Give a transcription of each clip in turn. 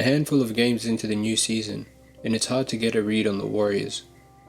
handful of games into the new season, and it's hard to get a read on the Warriors.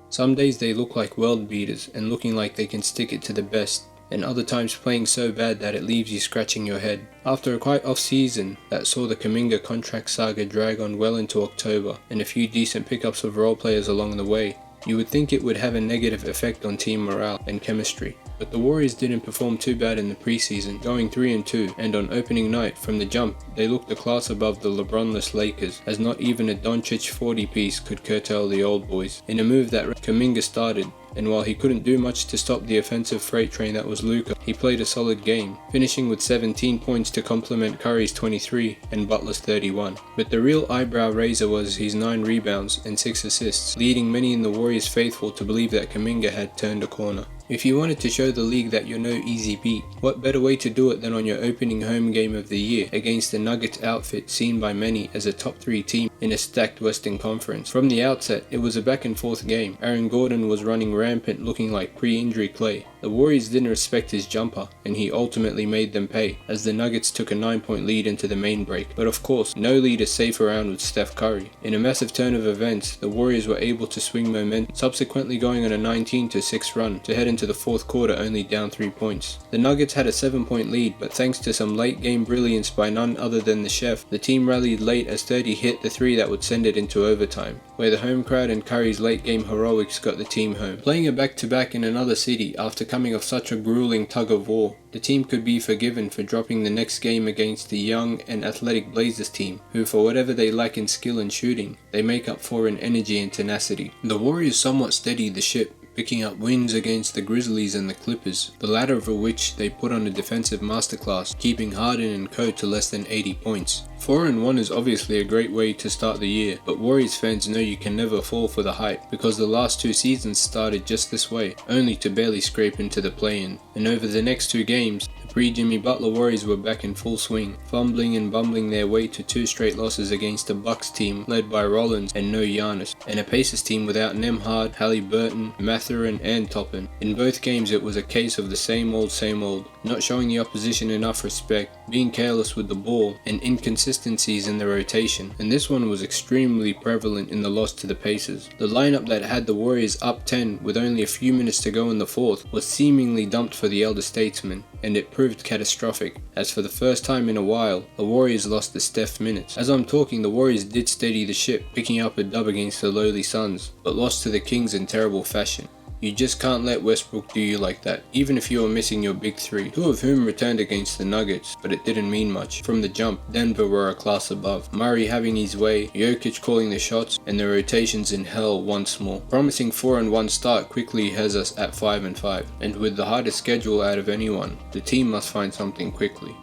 Some days they look like world beaters and looking like they can stick it to the best, and other times playing so bad that it leaves you scratching your head. After a quiet off-season that saw the Kuminga contract saga drag on well into October, and a few decent pickups of role players along the way, you would think it would have a negative effect on team morale and chemistry. But the Warriors didn't perform too bad in the preseason, going 3-2, and on opening night, from the jump, they looked a class above the LeBron-less Lakers, as not even a Doncic 40-piece could curtail the old boys, in a move that Kuminga started. And while he couldn't do much to stop the offensive freight train that was Luka, he played a solid game, finishing with 17 points to complement Curry's 23 and Butler's 31. But the real eyebrow raiser was his 9 rebounds and 6 assists, leading many in the Warriors faithful to believe that Kuminga had turned a corner. If you wanted to show the league that you're no easy beat, what better way to do it than on your opening home game of the year against the Nuggets outfit seen by many as a top 3 team in a stacked Western Conference. From the outset, it was a back and forth game. Aaron Gordon was running rampant, looking like pre-injury Clay. The Warriors didn't respect his jumper, and he ultimately made them pay, as the Nuggets took a 9-point lead into the main break. But of course, no lead is safe around with Steph Curry. In a massive turn of events, the Warriors were able to swing momentum, subsequently going on a 19-6 run to head into the fourth quarter only down 3 points. The Nuggets had a 7-point lead, but thanks to some late game brilliance by none other than the chef, the team rallied late as 30 hit the 3 that would send it into overtime, where the home crowd and Curry's late game heroics got the team home. Playing a back-to-back in another city after coming off such a grueling tug of war, the team could be forgiven for dropping the next game against the young and athletic Blazers team, who for whatever they lack in skill and shooting, they make up for in energy and tenacity. The Warriors somewhat steadied the ship, picking up wins against the Grizzlies and the Clippers, the latter of which they put on a defensive masterclass, keeping Harden and co to less than 80 points. 4-1 is obviously a great way to start the year, but Warriors fans know you can never fall for the hype, because the last 2 seasons started just this way, only to barely scrape into the play-in. And over the next 2 games, the pre-Jimmy Butler Warriors were back in full swing, fumbling and bumbling their way to 2 straight losses against a Bucks team led by Rollins and no Giannis, and a Pacers team without Nembhard, Halliburton, Mathurin and Toppin. In both games it was a case of the same old, not showing the opposition enough respect, being careless with the ball, and inconsistencies in the rotation, and this one was extremely prevalent in the loss to the Pacers. The lineup that had the Warriors up 10 with only a few minutes to go in the fourth was seemingly dumped for the elder statesman, and it proved catastrophic, as for the first time in a while, the Warriors lost the Steph minutes. As I'm talking, the Warriors did steady the ship, picking up a dub against the lowly Suns, but lost to the Kings in terrible fashion. You just can't let Westbrook do you like that, even if you are missing your big 3, 2 of whom returned against the Nuggets, but it didn't mean much. From the jump, Denver were a class above, Murray having his way, Jokic calling the shots, and the rotations in hell once more. Promising 4-1 start quickly has us at 5-5, and with the hardest schedule out of anyone, the team must find something quickly.